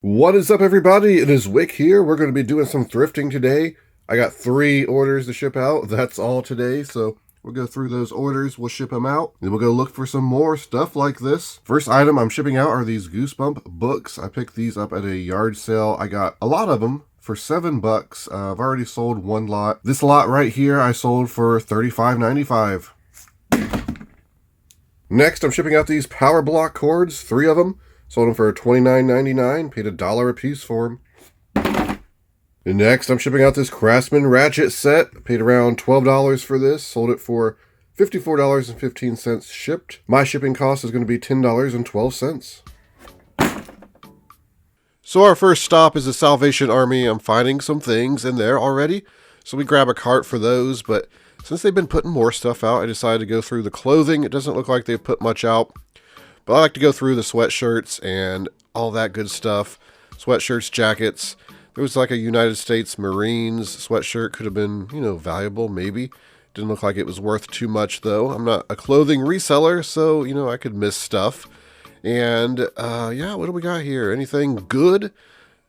What is up, everybody? It is Wick here. We're going to be doing some thrifting today. I got 3 orders to ship out. That's all today. So we'll go through those orders. We'll ship them out. Then we'll go look for some more stuff like this. First item I'm shipping out are these Goosebump books. I picked these up at a yard sale. I got a lot of them for $7. I've already sold one lot. This lot right here I sold for $35.95. Next, I'm shipping out these power block cords, 3 of them. Sold them for $29.99, paid $1 a piece for them. And next, I'm shipping out this Craftsman ratchet set. Paid around $12 for this. Sold it for $54.15 shipped. My shipping cost is going to be $10.12. So our first stop is the Salvation Army. I'm finding some things in there already. So we grab a cart for those, but since they've been putting more stuff out, I decided to go through the clothing. It doesn't look like they've put much out. But I like to go through the sweatshirts and all that good stuff. Sweatshirts, jackets. There was like a United States Marines sweatshirt. Could have been, valuable, maybe. Didn't look like it was worth too much, though. I'm not a clothing reseller, so, I could miss stuff. And, what do we got here? Anything good?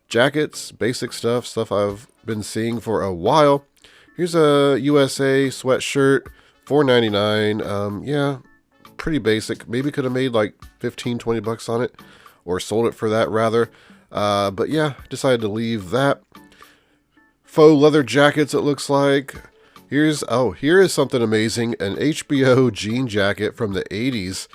Jackets, basic stuff I've been seeing for a while. Here's a USA sweatshirt, $4.99. Pretty basic. Maybe could have made like $15-20 on it, or sold it for that rather. But yeah, decided to leave that. Faux leather jackets, it looks like. Here is something amazing, an HBO jean jacket from the 80s.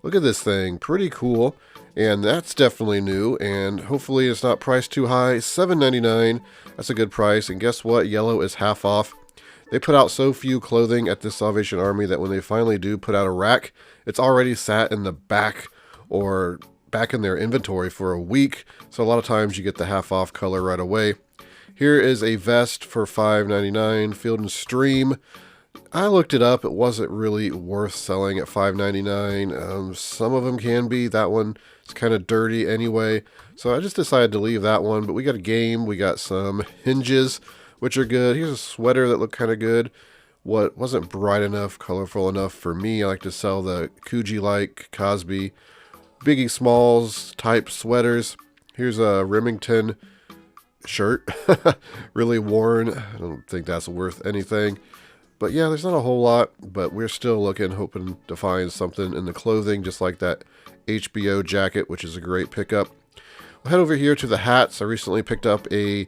Look at this thing, pretty cool. And that's definitely new, and hopefully it's not priced too high. $7.99, that's a good price. And guess what? Yellow is half off. They put out so few clothing at the Salvation Army that when they finally do put out a rack, it's already sat in the back or back in their inventory for a week. So a lot of times you get the half off color right away. Here is a vest for $5.99, Field & Stream. I looked it up. It wasn't really worth selling at $5.99. Some of them can be. That one is kind of dirty anyway. So I just decided to leave that one. But we got a game. We got some hinges, which are good. Here's a sweater that looked kind of good. What wasn't bright enough, colorful enough for me. I like to sell the Coogee-like, Cosby, Biggie Smalls type sweaters. Here's a Remington shirt. Really worn. I don't think that's worth anything. But yeah, there's not a whole lot, but we're still looking, hoping to find something in the clothing, just like that HBO jacket, which is a great pickup. We'll head over here to the hats. I recently picked up a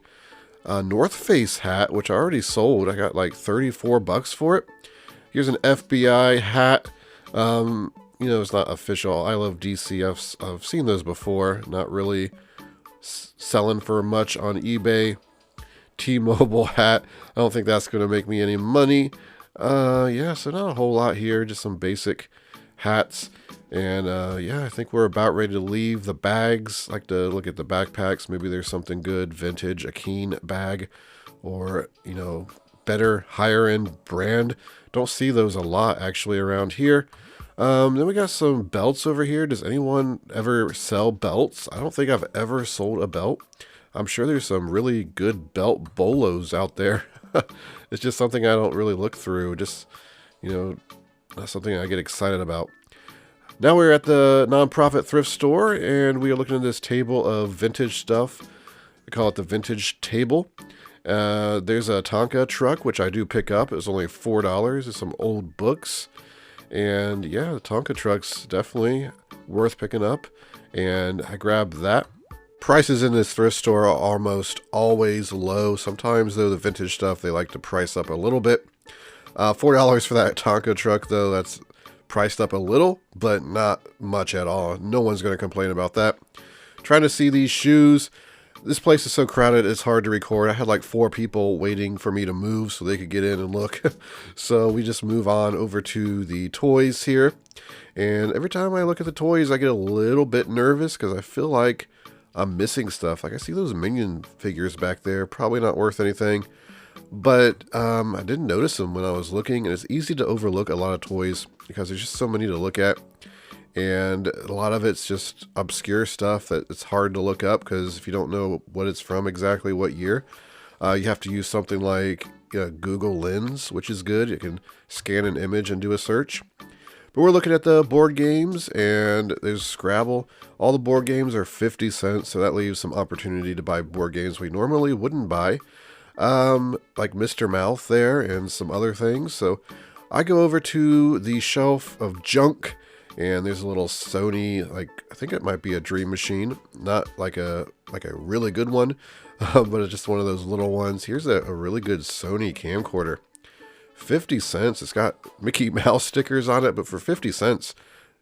North Face hat, which I already sold. I got like $34 for it. Here's an FBI hat. It's not official. I love DC. I've seen those before. Not really selling for much on eBay. T-Mobile hat. I don't think that's going to make me any money. So not a whole lot here. Just some basic hats. And I think we're about ready to leave. The bags, like to look at the backpacks. Maybe there's something good, vintage, a Keen bag, or better higher end brand. Don't see those a lot actually around here. Then we got some belts over here. Does anyone ever sell belts? I don't think I've ever sold a belt. I'm sure there's some really good belt bolos out there. It's just something I don't really look through. Just not something I get excited about. Now we're at the nonprofit thrift store, and we are looking at this table of vintage stuff. We call it the vintage table. There's a Tonka truck, which I do pick up. It was only $4. There's some old books. And yeah, the Tonka truck's definitely worth picking up. And I grabbed that. Prices in this thrift store are almost always low. Sometimes, though, the vintage stuff, they like to price up a little bit. $4 for that Tonka truck, though, that's priced up a little, but not much at all. No one's going to complain about that. Trying to see these shoes. This place is so crowded, it's hard to record. I had like 4 people waiting for me to move so they could get in and look. So we just move on over to the toys here. And every time I look at the toys, I get a little bit nervous because I feel like I'm missing stuff. Like I see those Minion figures back there, probably not worth anything. But I didn't notice them when I was looking, and it's easy to overlook a lot of toys because there's just so many to look at. And a lot of it's just obscure stuff that it's hard to look up because if you don't know what it's from exactly, what year, you have to use something like Google Lens, which is good. You can scan an image and do a search. But we're looking at the board games, and there's Scrabble. All the board games are 50 cents, so that leaves some opportunity to buy board games we normally wouldn't buy. Like Mr. Mouth there and some other things. So I go over to the shelf of junk, and there's a little Sony, like, I think it might be a Dream Machine, not like a really good one, but it's just one of those little ones. Here's a really good Sony camcorder. 50 cents. It's got Mickey Mouse stickers on it, but for 50 cents,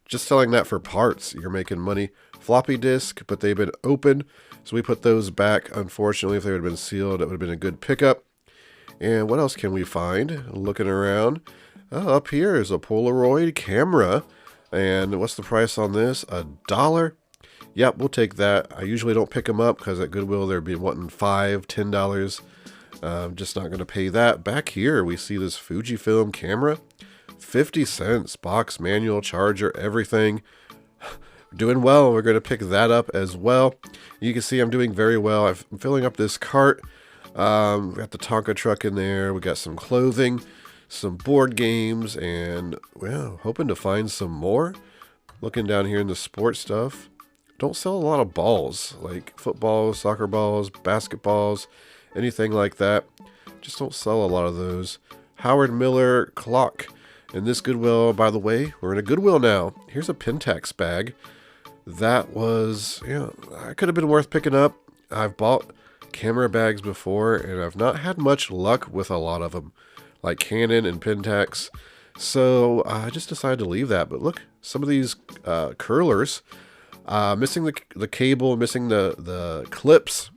just selling that for parts, you're making money. Floppy disk, but they've been opened, so we put those back. Unfortunately, if they would have been sealed, it would have been a good pickup. And what else can we find? Looking around. Up here is a Polaroid camera. And what's the price on this? $1. Yep, we'll take that. I usually don't pick them up because at Goodwill they'd be wanting $5, $10. I'm just not going to pay that. Back here we see this Fujifilm camera. 50 cents. Box, manual, charger, everything. Doing well. We're going to pick that up as well. You can see I'm doing very well. I'm filling up this cart. We got the Tonka truck in there. We got some clothing, some board games, and, well, hoping to find some more. Looking down here in the sports stuff. Don't sell a lot of balls, like footballs, soccer balls, basketballs, anything like that. Just don't sell a lot of those. Howard Miller clock. And this Goodwill, by the way, we're in a Goodwill now. Here's a Pentax bag. That was, I could have been worth picking up. I've bought camera bags before, and I've not had much luck with a lot of them, like Canon and Pentax. So I just decided to leave that. But look, some of these curlers, missing the cable, missing the clips.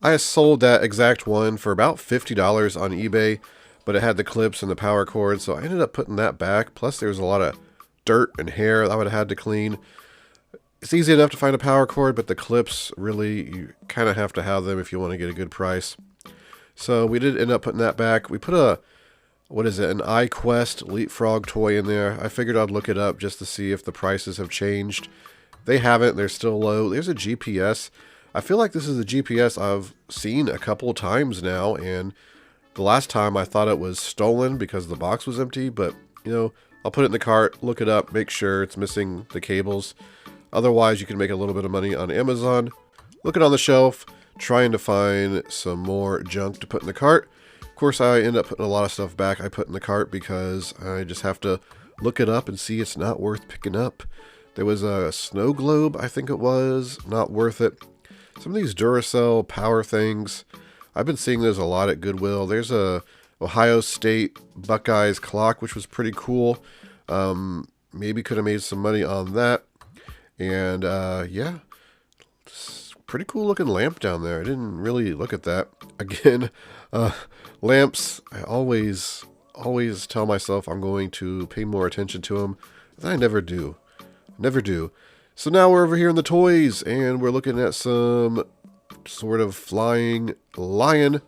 I sold that exact one for about $50 on eBay, but it had the clips and the power cord, so I ended up putting that back. Plus, there was a lot of dirt and hair I would have had to clean. It's easy enough to find a power cord, but the clips, really, you kind of have to have them if you want to get a good price. So we did end up putting that back. We put an iQuest Leapfrog toy in there. I figured I'd look it up just to see if the prices have changed. They haven't. They're still low. There's a GPS. I feel like this is a GPS I've seen a couple times now, and the last time I thought it was stolen because the box was empty, but, I'll put it in the cart, look it up, make sure it's missing the cables. Otherwise, you can make a little bit of money on Amazon. Looking on the shelf, trying to find some more junk to put in the cart. Of course, I end up putting a lot of stuff back I put in the cart because I just have to look it up and see it's not worth picking up. There was a snow globe, I think it was, not worth it. Some of these Duracell power things, I've been seeing those a lot at Goodwill. There's a Ohio State Buckeyes clock, which was pretty cool. Maybe could have made some money on that. And, pretty cool looking lamp down there. I didn't really look at that. Again, lamps, I always tell myself I'm going to pay more attention to them. I never do. Never do. So now we're over here in the toys, and we're looking at some sort of flying lion.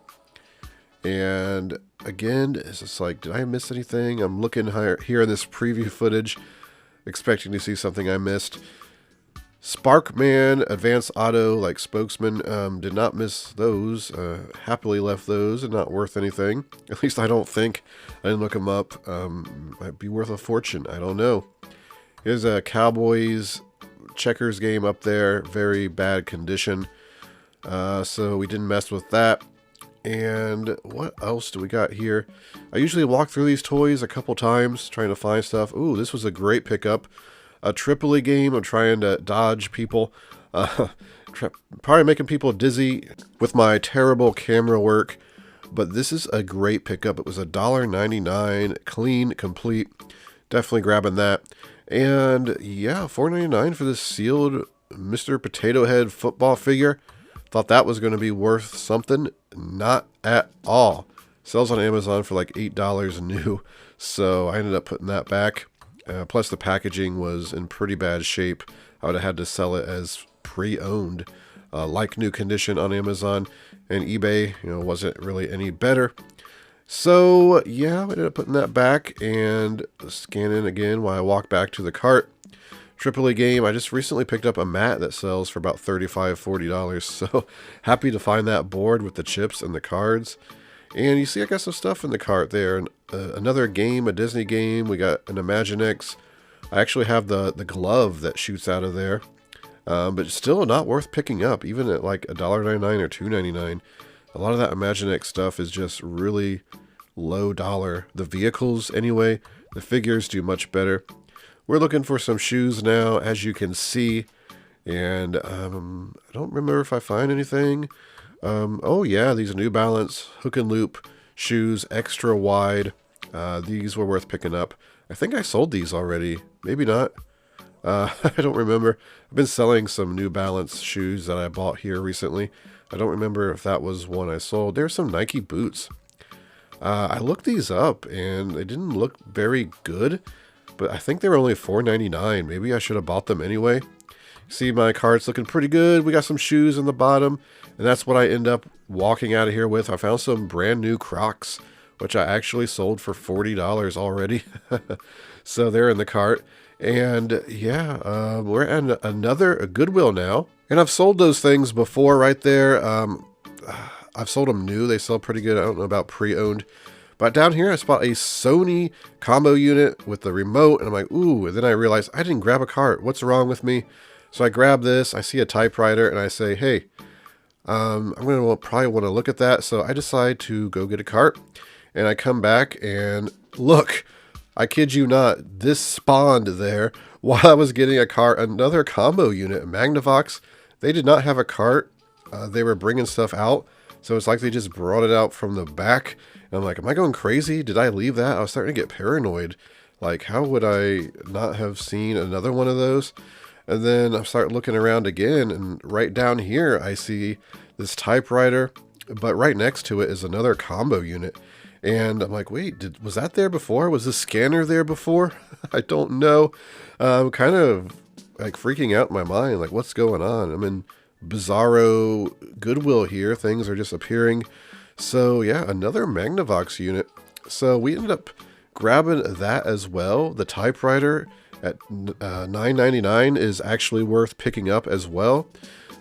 And again, it's just like, did I miss anything? I'm looking here in this preview footage, expecting to see something I missed. Sparkman Advanced Auto, like spokesman, did not miss those. Happily left those, and not worth anything. At least I don't think. I didn't look them up. Might be worth a fortune. I don't know. Here's a Cowboys checkers game up there. Very bad condition. So we didn't mess with that. And what else do we got here? I usually walk through these toys a couple times trying to find stuff. Ooh, this was a great pickup. A Tripoli game. I'm trying to dodge people. Probably making people dizzy with my terrible camera work. But this is a great pickup. It was $1.99. Clean, complete. Definitely grabbing that. And yeah, $4.99 for this sealed Mr. Potato Head football figure. Thought that was going to be worth something. Not at all. Sells on Amazon for like $8 new. So I ended up putting that back. Plus the packaging was in pretty bad shape. I would have had to sell it as pre-owned, like new condition on Amazon. And eBay, wasn't really any better. So yeah, I ended up putting that back and scanning again while I walk back to the cart. Tripoli game, I just recently picked up a mat that sells for about $35, $40. So happy to find that board with the chips and the cards. And you see I got some stuff in the cart there. And, another game, a Disney game. We got an Imaginext. I actually have the glove that shoots out of there, but still not worth picking up, even at like $1.99 or $2.99. A lot of that Imaginext stuff is just really low dollar. The vehicles, anyway, the figures do much better. We're looking for some shoes now, as you can see, and I don't remember if I find anything. Oh yeah, these New Balance hook and loop shoes, extra wide. These were worth picking up. I think I sold these already. Maybe not. I don't remember. I've been selling some New Balance shoes that I bought here recently. I don't remember if that was one I sold. There's some Nike boots. I looked these up and they didn't look very good, but I think they were only $4.99. Maybe I should have bought them anyway. See, my cart's looking pretty good. We got some shoes in the bottom, and that's what I end up walking out of here with. I found some brand new Crocs, which I actually sold for $40 already. So they're in the cart. And yeah, we're at another Goodwill now. And I've sold those things before right there. I've sold them new. They sell pretty good. I don't know about pre-owned. But down here, I spot a Sony combo unit with the remote. And I'm like, ooh. And then I realized I didn't grab a cart. What's wrong with me? So I grab this. I see a typewriter. And I say, hey, I'm going to probably want to look at that. So I decide to go get a cart. And I come back and look. I kid you not. This spawned there while I was getting a cart. Another combo unit. Magnavox. They did not have a cart. They were bringing stuff out. So it's like they just brought it out from the back. And I'm like, am I going crazy? Did I leave that? I was starting to get paranoid. Like, how would I not have seen another one of those? And then I start looking around again. And right down here, I see this typewriter. But right next to it is another combo unit. And I'm like, wait, was that there before? Was the scanner there before? I don't know. I'm kind of like freaking out in my mind. Like, what's going on? I'm in bizarro Goodwill here. Things are just appearing. So yeah, another Magnavox unit. So we ended up grabbing that as well. The typewriter at $9.99 is actually worth picking up as well.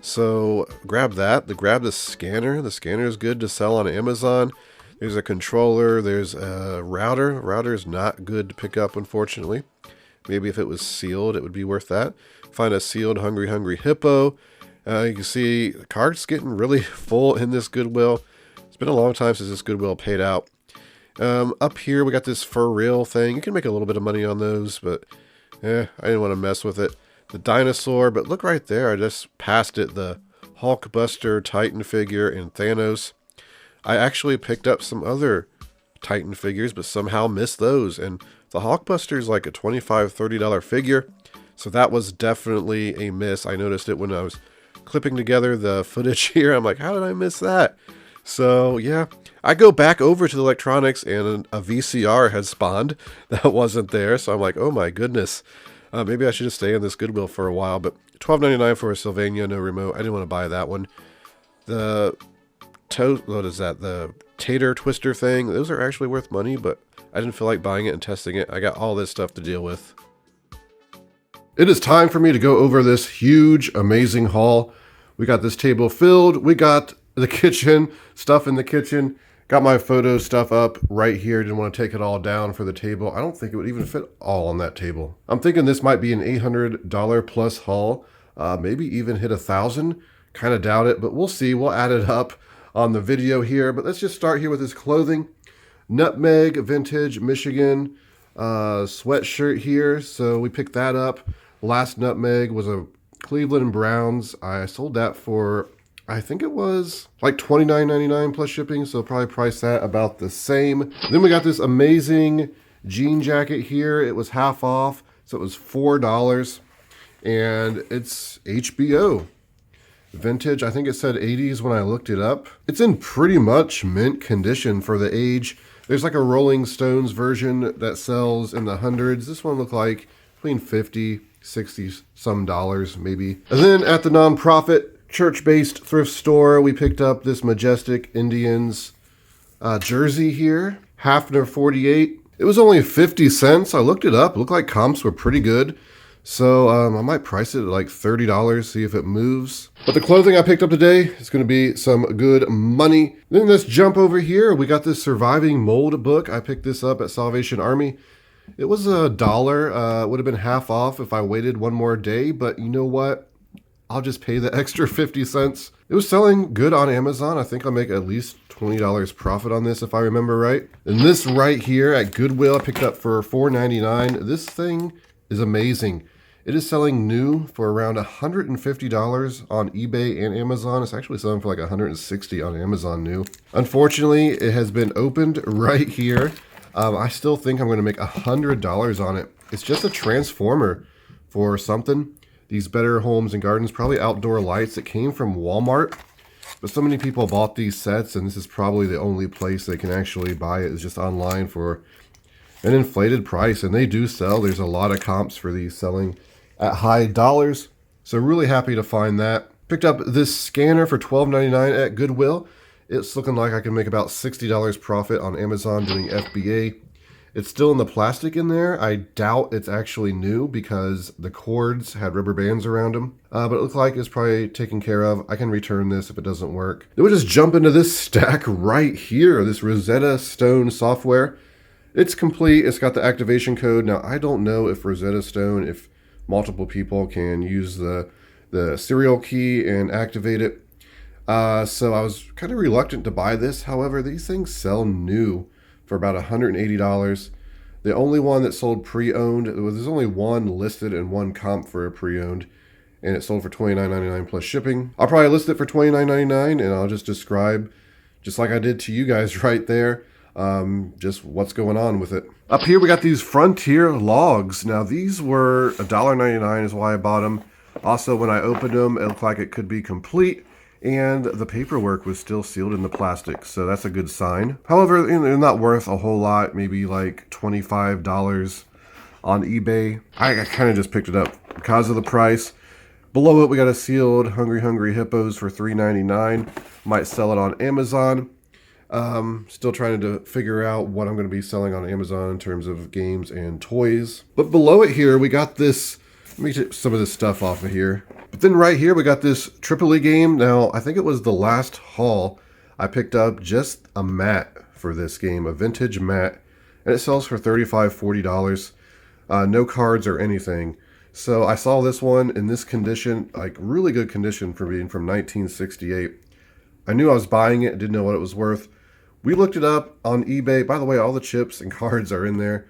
So grab that. Grab the scanner. The scanner is good to sell on Amazon. There's a controller. There's a router. Router is not good to pick up, unfortunately. Maybe if it was sealed, it would be worth that. Find a sealed Hungry Hippo. You can see the cart's getting really full in this Goodwill. It's been a long time since this Goodwill paid out. Up here, we got this For Real thing. You can make a little bit of money on those, but I didn't want to mess with it. The dinosaur, but look right there. I just passed it. The Hulkbuster Titan figure and Thanos. I actually picked up some other Titan figures, but somehow missed those. And the Hulkbuster is like a $25, $30 figure. So that was definitely a miss. I noticed it when I was clipping together the footage here. I'm like, how did I miss that? So yeah, I go back over to the electronics and a VCR had spawned that wasn't there. So I'm like, oh my goodness. Maybe I should just stay in this Goodwill for a while. But $12.99 for a Sylvania, no remote. I didn't want to buy that one. The what is that? The tater twister thing. Those are actually worth money, but I didn't feel like buying it and testing it. I got all this stuff to deal with. It is time for me to go over this huge, amazing haul. We got this table filled. We got the kitchen, stuff in the kitchen. Got my photo stuff up right here. Didn't want to take it all down for the table. I don't think it would even fit all on that table. I'm thinking this might be an $800 plus haul. Maybe even hit $1,000. Kind of doubt it, but we'll see. We'll add it up on the video here. But let's just start here with this clothing. Nutmeg, vintage, Michigan sweatshirt here. So we picked that up. Last Nutmeg was a Cleveland Browns. I sold that for, I think it was like $29.99 plus shipping. So probably price that about the same. Then we got this amazing jean jacket here. It was half off. So it was $4. And it's HBO. Vintage, I think it said 80s when I looked it up. It's in pretty much mint condition for the age. There's like a Rolling Stones version that sells in the hundreds. This one looked like between 50, 60 some dollars maybe. And then at the nonprofit church-based thrift store, we picked up this Majestic Indians jersey here. Hafner 48. It was only 50 cents. I looked it up. It looked like comps were pretty good. So I might price it at like $30, see if it moves. But the clothing I picked up today is going to be some good money. Then let's jump over here. We got this Surviving Mold book. I picked this up at Salvation Army. It was $1. It would have been half off if I waited one more day, but you know what? I'll just pay the extra 50 cents. It was selling good on Amazon. I think I'll make at least $20 profit on this if I remember right. And this right here at Goodwill, I picked up for $4.99. This thing is amazing. It is selling new for around $150 on eBay and Amazon. It's actually selling for like $160 on Amazon new. Unfortunately, it has been opened right here. I still think I'm going to make $100 on it. It's just a transformer for something. These Better Homes and Gardens, probably outdoor lights. It came from Walmart, but so many people bought these sets, and this is probably the only place they can actually buy it, is just online for an inflated price. And they do sell. There's a lot of comps for these selling at high dollars. So really happy to find that. Picked up this scanner for $12.99 at Goodwill. It's looking like I can make about $60 profit on Amazon doing FBA. It's still in the plastic in there. I doubt it's actually new because the cords had rubber bands around them. But it looked like it's probably taken care of. I can return this if it doesn't work. Then we'll just jump into this stack right here, this Rosetta Stone software. It's complete. It's got the activation code. Now, I don't know if Rosetta Stone, if multiple people can use the serial key and activate it. So I was kind of reluctant to buy this. However, these things sell new for about $180. The only one that sold pre-owned, there's only one listed and one comp for a pre-owned, and it sold for $29.99 plus shipping. I'll probably list it for $29.99, and I'll just describe, just like I did to you guys right there, just what's going on with it. Up here we got these Frontier logs. Now these were $1.99 is why I bought them. Also, when I opened them, it looked like it could be complete, and the paperwork was still sealed in the plastic, so that's a good sign. However, they're not worth a whole lot, maybe like $25 on eBay. I kind of just picked it up because of the price. Below it, we got a sealed Hungry Hippos for $3.99. Might sell it on Amazon. Still trying to figure out what I'm going to be selling on Amazon in terms of games and toys. But below it here, we got this. Let me take some of this stuff off of here. But then right here, we got this Tripoli game. Now, I think it was the last haul I picked up just a mat for this game, a vintage mat, and it sells for $35, $40. No cards or anything. So I saw this one in this condition, like really good condition for being from 1968. I knew I was buying it, didn't know what it was worth. We looked it up on eBay. By the way, all the chips and cards are in there.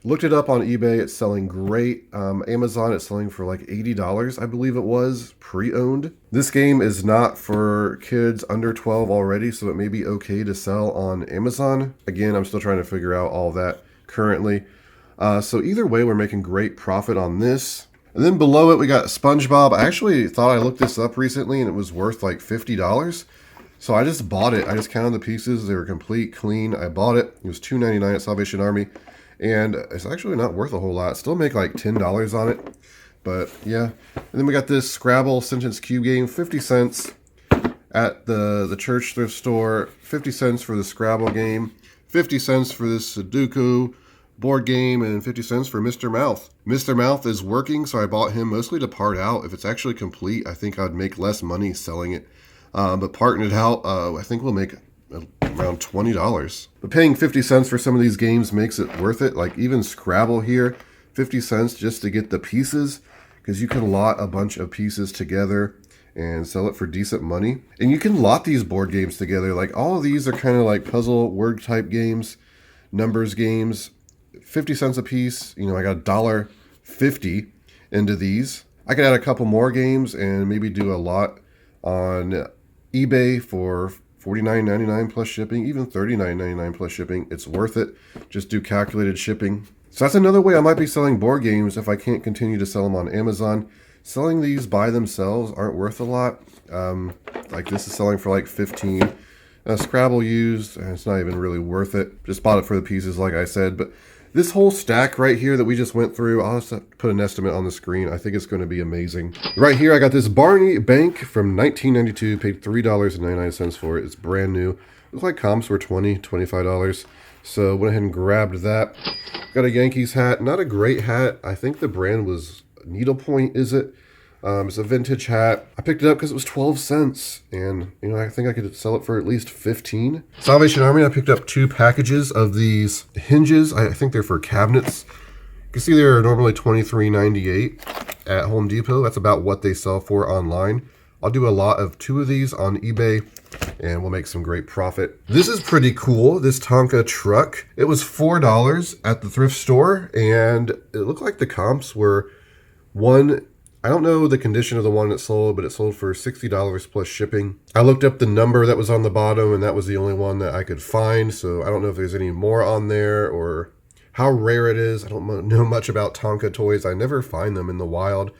Looked it up on eBay. It's selling great. Amazon, it's selling for like $80, I believe it was, pre-owned. This game is not for kids under 12 already, so it may be okay to sell on Amazon. Again, I'm still trying to figure out all that currently. So either way, we're making great profit on this. And then below it, we got SpongeBob. I actually thought I looked this up recently, and it was worth like $50. So I just bought it. I just counted the pieces. They were complete, clean. I bought it. It was $2.99 at Salvation Army. And it's actually not worth a whole lot. Still make like $10 on it. But yeah. And then we got this Scrabble Sentence Cube game, 50 cents at the church thrift store, 50 cents for the Scrabble game, 50 cents for this Sudoku board game, and 50 cents for Mr. Mouth. Mr. Mouth is working, so I bought him mostly to part out. If it's actually complete, I think I'd make less money selling it. But parting it out, I think we'll make around $20. But paying 50 cents for some of these games makes it worth it. Like even Scrabble here, 50 cents just to get the pieces, because you can lot a bunch of pieces together and sell it for decent money. And you can lot these board games together. Like all of these are kind of like puzzle word type games, numbers games, 50 cents a piece. You know, I got $1.50 into these. I could add a couple more games and maybe do a lot on eBay for $49.99 plus shipping, even $39.99 plus shipping. It's worth it. Just do calculated shipping. So that's another way I might be selling board games if I can't continue to sell them on Amazon. Selling these by themselves aren't worth a lot. Like this is selling for like $15. Scrabble used, and it's not even really worth it. Just bought it for the pieces, like I said. But this whole stack right here that we just went through, I'll just put an estimate on the screen. I think it's going to be amazing. Right here, I got this Barney Bank from 1992. Paid $3.99 for it. It's brand new. Looks like comps were $20, $25. So went ahead and grabbed that. Got a Yankees hat. Not a great hat. I think the brand was Needlepoint, is it? It's a vintage hat. I picked it up because it was 12 cents, and you know, I think I could sell it for at least 15. Salvation Army, I picked up 2 packages of these hinges. I think they're for cabinets. You can see they're normally $23.98 at Home Depot. That's about what they sell for online. I'll do a lot of 2 of these on eBay, and we'll make some great profit. This is pretty cool, this Tonka truck. It was $4 at the thrift store, and it looked like the comps were I don't know the condition of the one that sold, but it sold for $60 plus shipping. I looked up the number that was on the bottom, and that was the only one that I could find, so I don't know if there's any more on there or how rare it is. I don't know much about Tonka toys. I never find them in the wild,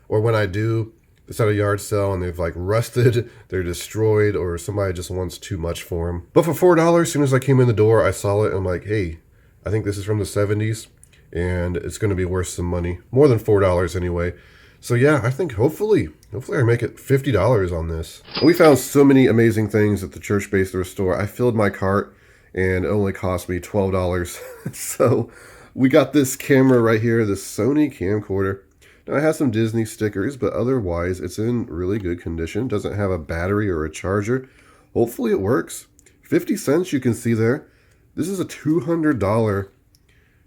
or when I do, it's at a yard sale and they've like rusted, they're destroyed, or somebody just wants too much for them. But for $4, as soon as I came in the door, I saw it and I'm like, hey, I think this is from the 70s and it's going to be worth some money. More than $4 anyway. So yeah, I think hopefully I make it $50 on this. We found so many amazing things at the church-based thrift store. I filled my cart and it only cost me $12. So we got this camera right here, this Sony camcorder. Now it has some Disney stickers, but otherwise it's in really good condition. Doesn't have a battery or a charger. Hopefully it works. 50 cents you can see there. This is a $200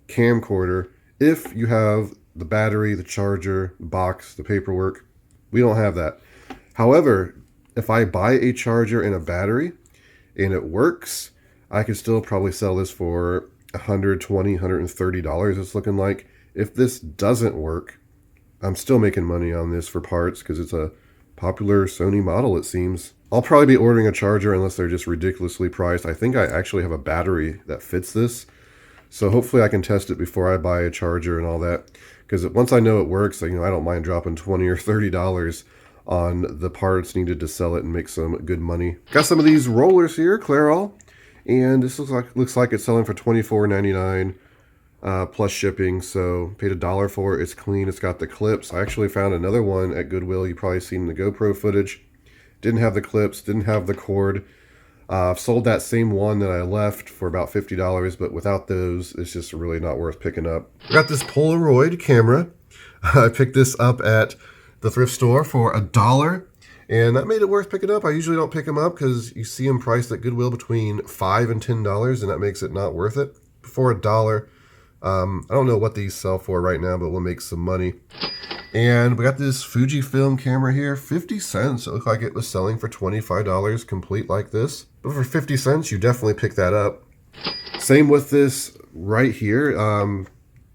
camcorder if you have the battery, the charger, the box, the paperwork. We don't have that. However, if I buy a charger and a battery and it works, I could still probably sell this for $120, $130 it's looking like. If this doesn't work, I'm still making money on this for parts because it's a popular Sony model, it seems. I'll probably be ordering a charger unless they're just ridiculously priced. I think I actually have a battery that fits this. So hopefully I can test it before I buy a charger and all that. Because once I know it works, you know, I don't mind dropping $20 or $30 on the parts needed to sell it and make some good money. Got some of these rollers here, Clairol. And this looks like it's selling for $24.99. Plus shipping, so paid $1 for it. It's clean. It's got the clips. I actually found another one at Goodwill. You probably seen the GoPro footage. Didn't have the clips, didn't have the cord. I've sold that same one that I left for about $50, but without those, it's just really not worth picking up. I got this Polaroid camera. I picked this up at the thrift store for $1, and that made it worth picking up. I usually don't pick them up because you see them priced at Goodwill between $5 and $10, and that makes it not worth it. For $1, I don't know what these sell for right now, but we'll make some money. And we got this Fujifilm camera here, 50 cents. It looked like it was selling for $25 complete like this. But for 50 cents, you definitely pick that up. Same with this right here.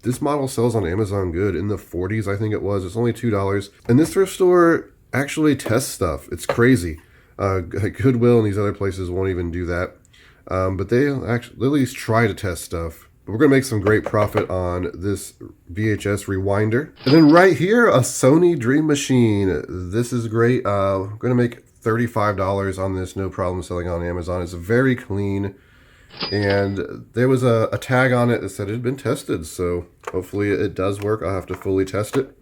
This model sells on Amazon good in the 40s, I think it was. It's only $2. And this thrift store actually tests stuff. It's crazy. Goodwill and these other places won't even do that. But they actually at least try to test stuff. We're going to make some great profit on this VHS rewinder. And then right here, a Sony Dream Machine. This is great. I'm going to make $35 on this, no problem selling on Amazon. It's very clean. And there was a tag on it that said it had been tested. So hopefully it does work. I'll have to fully test it.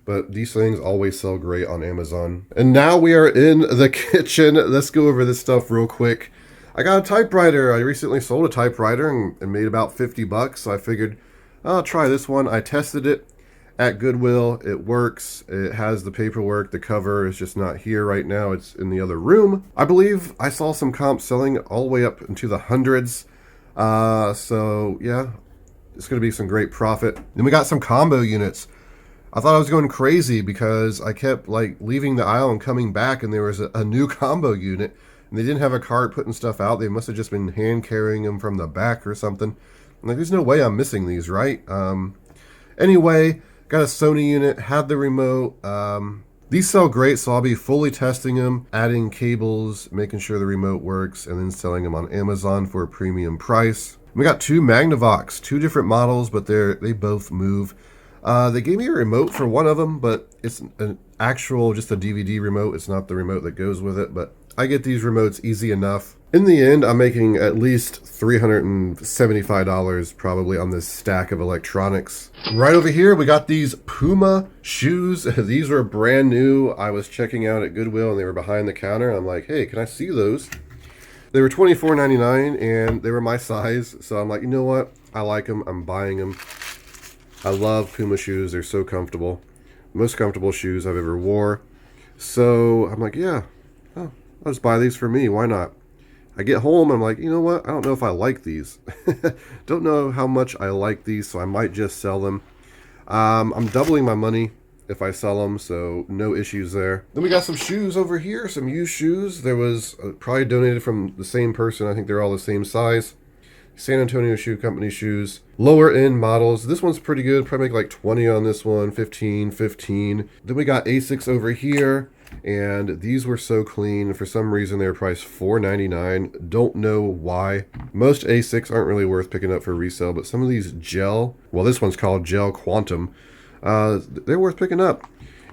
But these things always sell great on Amazon. And now we are in the kitchen. Let's go over this stuff real quick. I got a typewriter. I recently sold a typewriter and made about 50 bucks. So I figured I'll try this one. I tested it at Goodwill. It works. It has the paperwork. The cover is just not here right now. It's in the other room. I believe I saw some comps selling all the way up into the hundreds. So yeah, it's going to be some great profit. Then we got some combo units. I thought I was going crazy because I kept like leaving the aisle and coming back and there was a new combo unit. And they didn't have a cart putting stuff out. They must have just been hand carrying them from the back or something. I'm like, there's no way I'm missing these, right? Anyway, got a Sony unit, had the remote. These sell great, so I'll be fully testing them, adding cables, making sure the remote works, and then selling them on Amazon for a premium price. We got 2 Magnavox, 2 different models, but they both move. They gave me a remote for one of them, but it's an actual, just a DVD remote. It's not the remote that goes with it, but I get these remotes easy enough. In the end, I'm making at least $375 probably on this stack of electronics. Right over here, we got these Puma shoes. These were brand new. I was checking out at Goodwill and they were behind the counter. I'm like, hey, can I see those? They were $24.99 and they were my size. So I'm like, you know what? I like them. I'm buying them. I love Puma shoes. They're so comfortable. Most comfortable shoes I've ever wore. So I'm like, yeah, oh, I'll just buy these for me. Why not? I get home, I'm like, you know what? I don't know if I like these. Don't know how much I like these, so I might just sell them. I'm doubling my money if I sell them, so no issues there. Then we got some shoes over here, some used shoes. There was probably donated from the same person. I think they're all the same size. San Antonio Shoe Company shoes. Lower end models. This one's pretty good. Probably make like 20 on this one, 15, 15. Then we got Asics over here. And these were so clean. For some reason, they were priced $4.99. Don't know why. Most Asics aren't really worth picking up for resale, but some of these gel, well, this one's called Gel Quantum, they're worth picking up.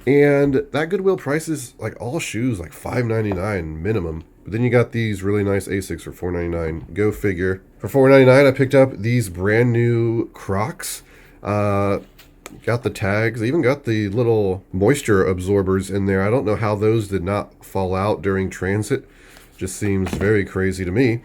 And that Goodwill prices, like all shoes, like $5.99 minimum. But then you got these really nice Asics for $4.99. Go figure. For $4.99, I picked up these brand new Crocs. Got the tags. They even got the little moisture absorbers in there. I don't know how those did not fall out during transit. Just seems very crazy to me.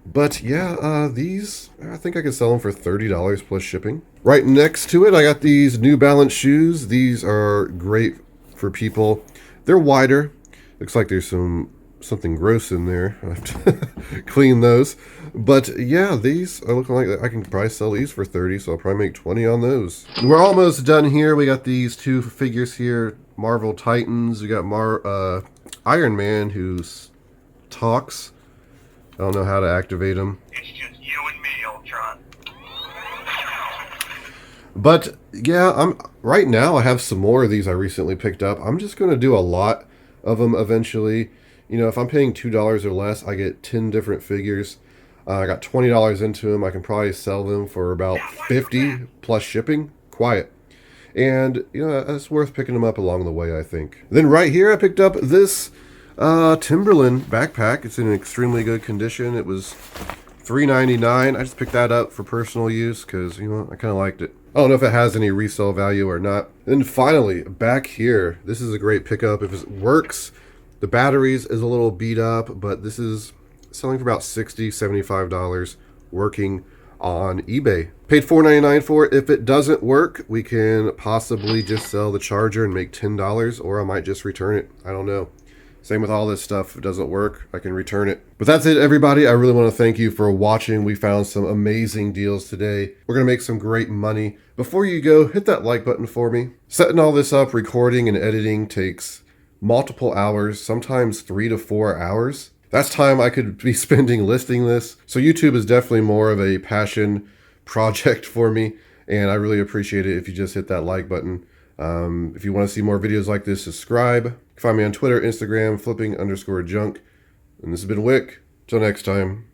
But yeah, these, I think I could sell them for $30 plus shipping. Right next to it, I got these New Balance shoes. These are great for people. They're wider. Looks like there's something gross in there. I have to clean those. But yeah, these are looking like I can probably sell these for 30, so I'll probably make 20 on those. We're almost done here. We got these two figures here, Marvel Titans. We got Iron Man who talks. I don't know how to activate him. It's just you and me, Ultron. But yeah, right now I have some more of these I recently picked up. I'm just going to do a lot of them eventually. You know, if I'm paying $2 or less, I get 10 different figures. I got $20 into them. I can probably sell them for about $50 plus shipping. Quiet. And, you know, it's worth picking them up along the way, I think. Then right here, I picked up this Timberland backpack. It's in extremely good condition. It was $3.99. I just picked that up for personal use because, you know, I kind of liked it. I don't know if it has any resale value or not. Then finally, back here, this is a great pickup. If it works, the batteries is a little beat up, but this is selling for about $60, $75 working on eBay. Paid $4.99 for it. If it doesn't work, we can possibly just sell the charger and make $10, or I might just return it. I don't know. Same with all this stuff. If it doesn't work, I can return it. But that's it, everybody. I really want to thank you for watching. We found some amazing deals today. We're going to make some great money. Before you go, hit that like button for me. Setting all this up, recording and editing takes multiple hours, sometimes 3 to 4 hours. That's time I could be spending listing this. So YouTube is definitely more of a passion project for me, and I really appreciate it if you just hit that like button. If you want to see more videos like this, subscribe. You can find me on Twitter, Instagram, flipping_junk. And this has been Wick. Till next time.